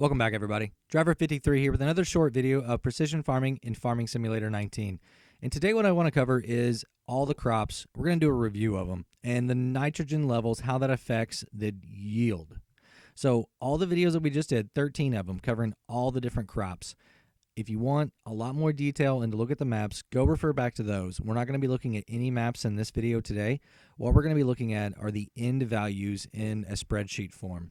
Welcome back, everybody. Driver53 here with another short video of precision farming in Farming Simulator 19. And today what I want to cover is all the crops. We're going to do a review of them and the nitrogen levels, how that affects the yield. So all the videos that we just did, 13 of them, covering all the different crops. If you want a lot more detail and to look at the maps, go refer back to those. We're not going to be looking at any maps in this video today. What we're going to be looking at are the end values in a spreadsheet form.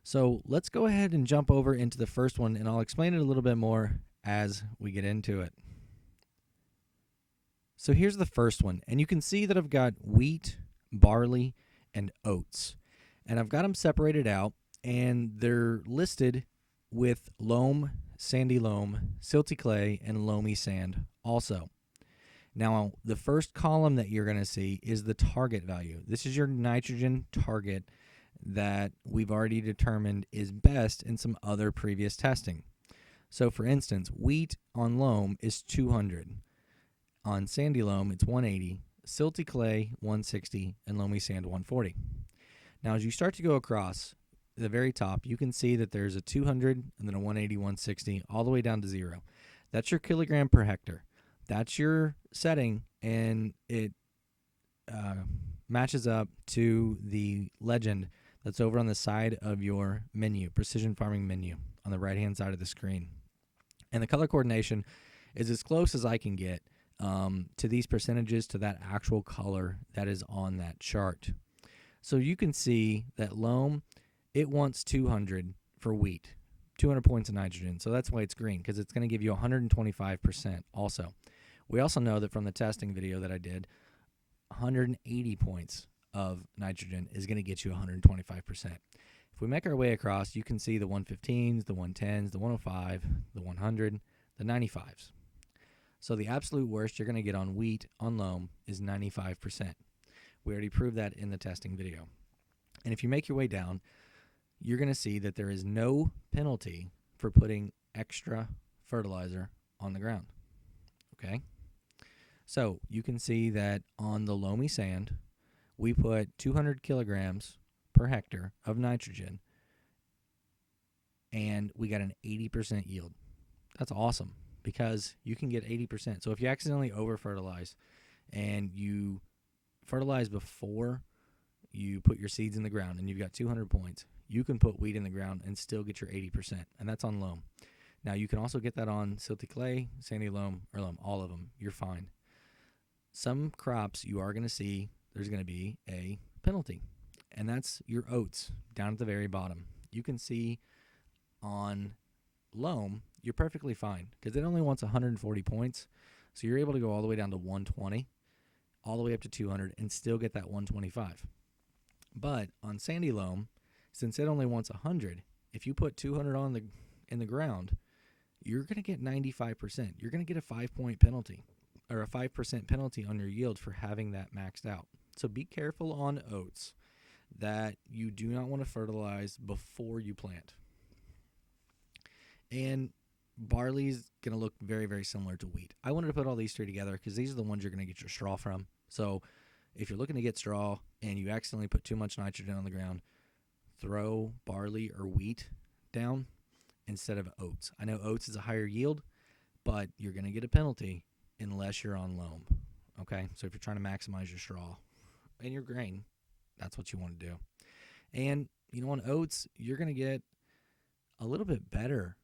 So let's go ahead and jump over into the first one, and I'll explain it a little bit more as we get into it. So here's the first one, and you can see that I've got wheat, barley, and oats. And I've got them separated out, and they're listed with loam, sandy loam, silty clay, and loamy sand also. Now, the first column that you're going to see is the target value. This is your nitrogen target that we've already determined is best in some other previous testing. So, for instance, wheat on loam is 200. On sandy loam, it's 180. Silty clay, 160. And loamy sand, 140. Now, as you start to go across the very top, you can see that there's a 200 and then a 180, 160, all the way down to 0. That's your kilogram per hectare. That's your setting, and it matches up to the legend that's over on the side of your menu, precision farming menu, on the right-hand side of the screen. And the color coordination is as close as I can get to these percentages, to that actual color that is on that chart. So you can see that loam, it wants 200 for wheat, 200 points of nitrogen. So that's why it's green, because it's going to give you 125% also. We also know that from the testing video that I did, 180 points of nitrogen is going to get you 125%. If we make our way across, you can see the 115s, the 110s, the 105, the 100, the 95s. So the absolute worst you're going to get on wheat, on loam, is 95%. We already proved that in the testing video. And if you make your way down, you're going to see that there is no penalty for putting extra fertilizer on the ground. Okay? So you can see that on the loamy sand, we put 200 kilograms per hectare of nitrogen, and we got an 80% yield. That's awesome, because you can get 80%. So if you accidentally over-fertilize and you fertilize before you put your seeds in the ground and you've got 200 points, you can put wheat in the ground and still get your 80%, and that's on loam. Now, you can also get that on silty clay, sandy loam, or loam, all of them. You're fine. Some crops you are going to see there's going to be a penalty, and that's your oats down at the very bottom. You can see on loam, you're perfectly fine because it only wants 140 points, so you're able to go all the way down to 120, all the way up to 200, and still get that 125. But on sandy loam, since it only wants 100, if you put 200 in the ground, you're going to get 95%. You're going to get a 5-point penalty, or a 5% penalty on your yield for having that maxed out. So be careful on oats that you do not want to fertilize before you plant. And barley's going to look very, very similar to wheat. I wanted to put all these three together because these are the ones you're going to get your straw from. So if you're looking to get straw and you accidentally put too much nitrogen on the ground, throw barley or wheat down instead of oats. I know oats is a higher yield, but you're going to get a penalty unless you're on loam. Okay, so if you're trying to maximize your straw and your grain, that's what you want to do. And, you know, on oats, you're going to get a little bit better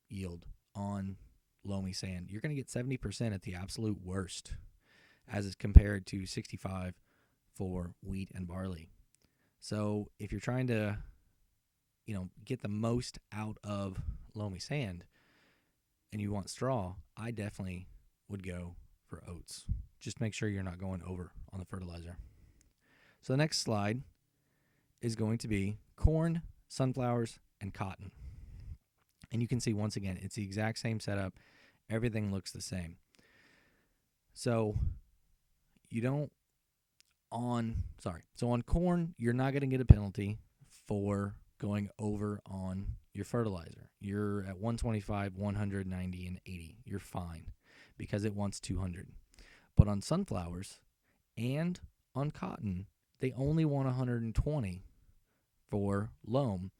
yield on loamy sand. You're going to get 70% at the absolute worst, as is compared to 65 for wheat and barley. So if you're trying to, get the most out of loamy sand and you want straw, I definitely would go for oats. Just make sure you're not going over on the fertilizer. So the next slide is going to be corn, sunflowers, and cotton. And you can see, once again, it's the exact same setup. Everything looks the same. So on corn, you're not going to get a penalty for going over on your fertilizer. You're at 125, 190, and 80. You're fine because it wants 200. But on sunflowers and on cotton, they only want 120 for loam,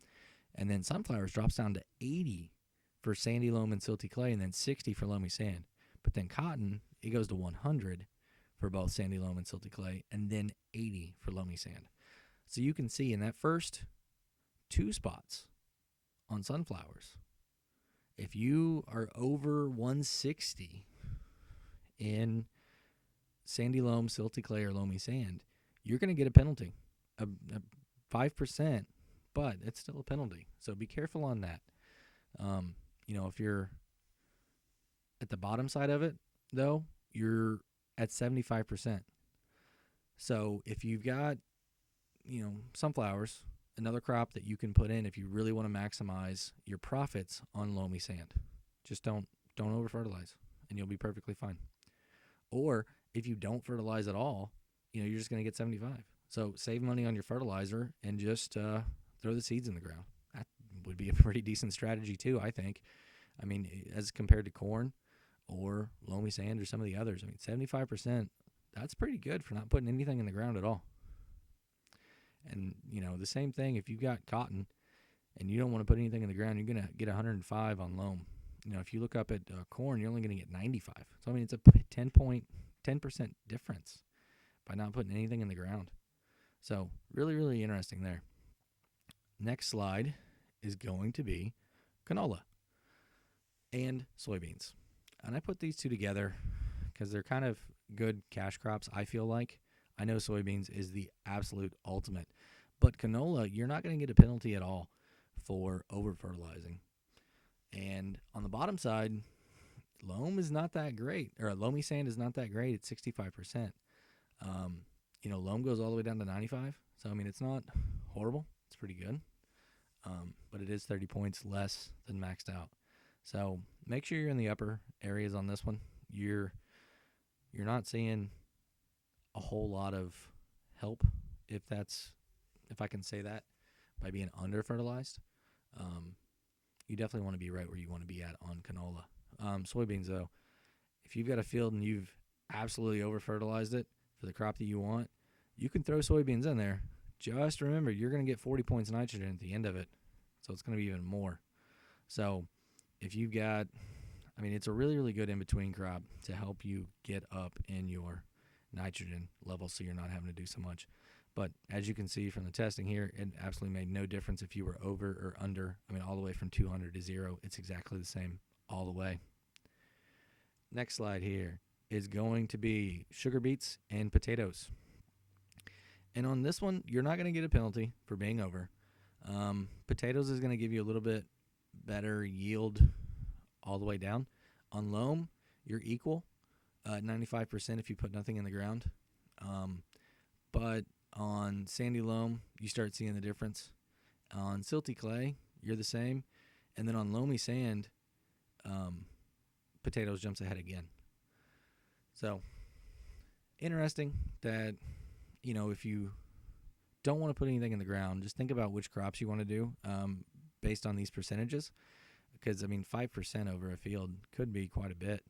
And then sunflowers drops down to 80 for sandy loam and silty clay, and then 60 for loamy sand. But then cotton, it goes to 100 for both sandy loam and silty clay, and then 80 for loamy sand. So you can see in that first 2 spots on sunflowers, if you are over 160 in sandy loam, silty clay, or loamy sand, you're going to get a penalty, a 5%, but it's still a penalty. So be careful on that. If you're at the bottom side of it, though, you're at 75%. So if you've got, sunflowers, another crop that you can put in if you really want to maximize your profits on loamy sand. Just don't over fertilize, and you'll be perfectly fine. Or if you don't fertilize at all, you're just going to get 75. So save money on your fertilizer and just throw the seeds in the ground. That would be a pretty decent strategy too, I think. I mean, as compared to corn or loamy sand or some of the others, 75%, that's pretty good for not putting anything in the ground at all. And, the same thing, if you've got cotton and you don't want to put anything in the ground, you're going to get 105 on loam. If you look up at corn, you're only going to get 95. So, it's a 10% difference by not putting anything in the ground. So, really, really interesting there. Next slide is going to be canola and soybeans. And I put these two together because they're kind of good cash crops, I feel like. I know soybeans is the absolute ultimate. But canola, you're not going to get a penalty at all for over-fertilizing. And on the bottom side, loam is not that great, or loamy sand is not that great. It's 65%. Loam goes all the way down to 95. So, it's not horrible. It's pretty good. But it is 30 points less than maxed out. So make sure you're in the upper areas on this one. You're not seeing a whole lot of help, if I can say that, by being under fertilized. You definitely want to be right where you want to be at on canola. Soybeans, though, if you've got a field and you've absolutely over fertilized it for the crop that you want, you can throw soybeans in there. Just remember, you're going to get 40 points of nitrogen at the end of it, so it's going to be even more. So if you've got, it's a really, really good in-between crop to help you get up in your nitrogen levels so you're not having to do so much. But as you can see from the testing here, it absolutely made no difference if you were over or under. All the way from 200 to 0, it's exactly the same all the way. Next slide here is going to be sugar beets and potatoes. And on this one, you're not going to get a penalty for being over. Potatoes is going to give you a little bit better yield all the way down. On loam, you're equal, 95% if you put nothing in the ground. But on sandy loam, you start seeing the difference. On silty clay, you're the same. And then on loamy sand, potatoes jumps ahead again. So, interesting that, if you don't want to put anything in the ground, just think about which crops you want to do based on these percentages. Because, 5% over a field could be quite a bit.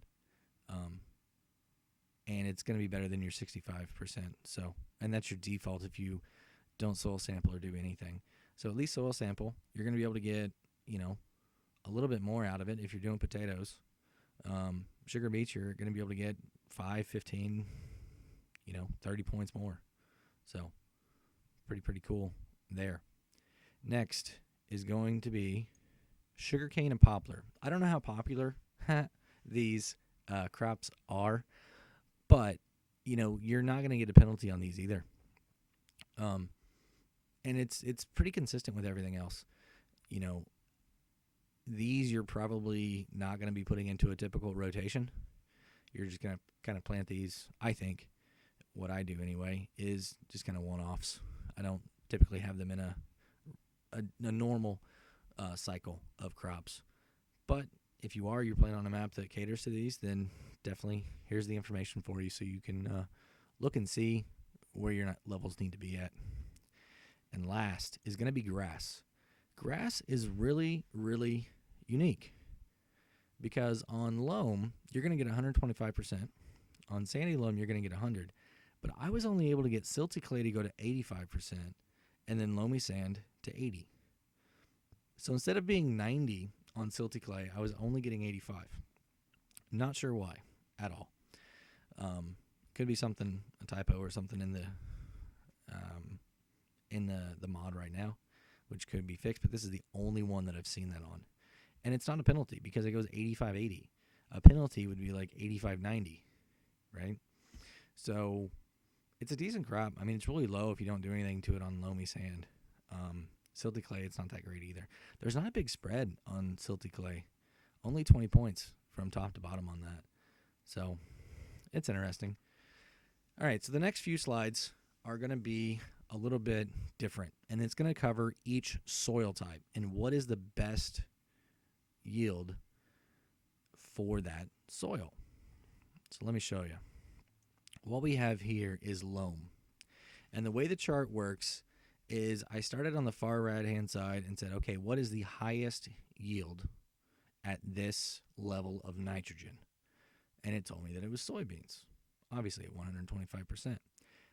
And it's going to be better than your 65%. So, and that's your default if you don't soil sample or do anything. So at least soil sample, you're going to be able to get, a little bit more out of it if you're doing potatoes. Sugar beets, you're going to be able to get 5, 15, 30 points more. So pretty cool there. Next is going to be sugarcane and poplar. I don't know how popular these crops are, but, you're not going to get a penalty on these either. And it's pretty consistent with everything else. These you're probably not going to be putting into a typical rotation. You're just going to kind of plant these. I think what I do anyway is just kind of one-offs. I don't typically have them in a normal cycle of crops. But if you're playing on a map that caters to these, then definitely here's the information for you so you can look and see where your levels need to be at. And last is going to be grass. Grass is really, really unique because on loam, you're going to get 125%. On sandy loam, you're going to get 100. But I was only able to get silty clay to go to 85% and then loamy sand to 80. So instead of being 90 on silty clay, I was only getting 85. Not sure why at all. Could be something, a typo or something in the mod right now, which could be fixed, but this is the only one that I've seen that on. And it's not a penalty because it goes 85-80. A penalty would be like 85-90, right? So it's a decent crop. I mean, it's really low if you don't do anything to it on loamy sand. Silty clay, it's not that great either. There's not a big spread on silty clay. Only 20 points from top to bottom on that. So it's interesting. All right, so the next few slides are going to be a little bit different, and it's going to cover each soil type and what is the best yield for that soil. So let me show you. What we have here is loam. And the way the chart works is I started on the far right-hand side and said, okay, what is the highest yield at this level of nitrogen? And it told me that it was soybeans, obviously at 125%.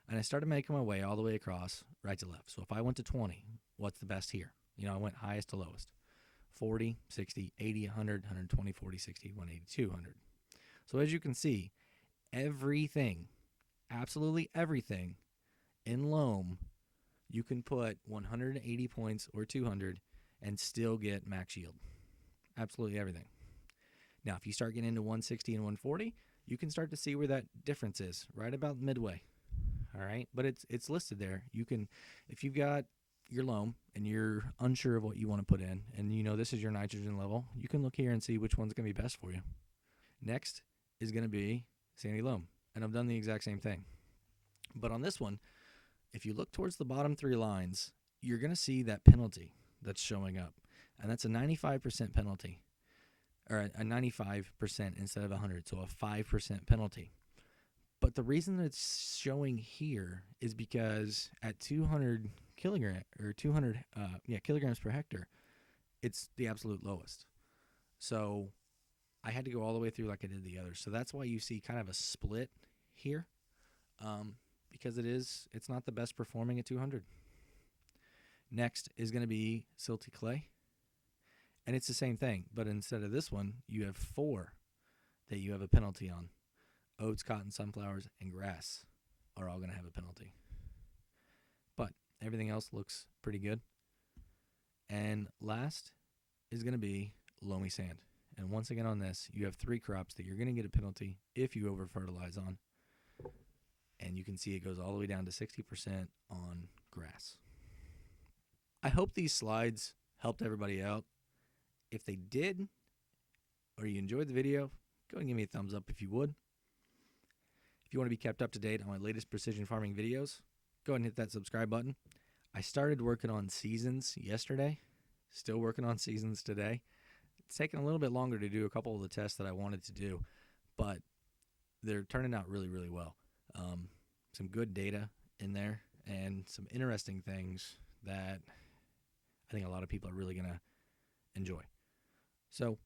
And I started making my way all the way across, right to left. So if I went to 20, what's the best here? You know, I went highest to lowest. 40, 60, 80, 100, 120, 40, 60, 180, 200. So as you can see, everything, absolutely everything in loam, you can put 180 points or 200 and still get max yield. Absolutely everything. Now, if you start getting into 160 and 140, you can start to see where that difference is, right about midway. All right, but it's listed there. You can, if you've got your loam and you're unsure of what you want to put in, and you know this is your nitrogen level, you can look here and see which one's going to be best for you. Next is going to be sandy loam, and I've done the exact same thing. But on this one, if you look towards the bottom three lines, you're going to see that penalty that's showing up, and that's a 95% penalty, or a 95% instead of 100, so a 5% penalty. But the reason that it's showing here is because at 200 kilograms per hectare, it's the absolute lowest. So I had to go all the way through like I did the others. So that's why you see kind of a split here, because it's not the best performing at 200. Next is going to be silty clay, and it's the same thing, but instead of this one, you have 4 that you have a penalty on. Oats, cotton, sunflowers, and grass are all going to have a penalty. But everything else looks pretty good. And last is going to be loamy sand. And once again on this, you have 3 crops that you're going to get a penalty if you over-fertilize on. And you can see it goes all the way down to 60% on grass. I hope these slides helped everybody out. If they did, or you enjoyed the video, go and give me a thumbs up if you would. If you want to be kept up to date on my latest precision farming videos, go ahead and hit that subscribe button. I started working on seasons yesterday, still working on seasons today. It's taken a little bit longer to do a couple of the tests that I wanted to do, but they're turning out really, really well. Some good data in there and some interesting things that I think a lot of people are really going to enjoy. So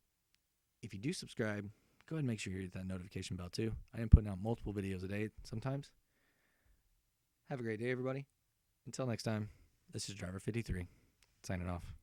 if you do subscribe, go ahead and make sure you hit that notification bell too. I am putting out multiple videos a day sometimes. Have a great day, everybody. Until next time, this is Driver 53, signing off.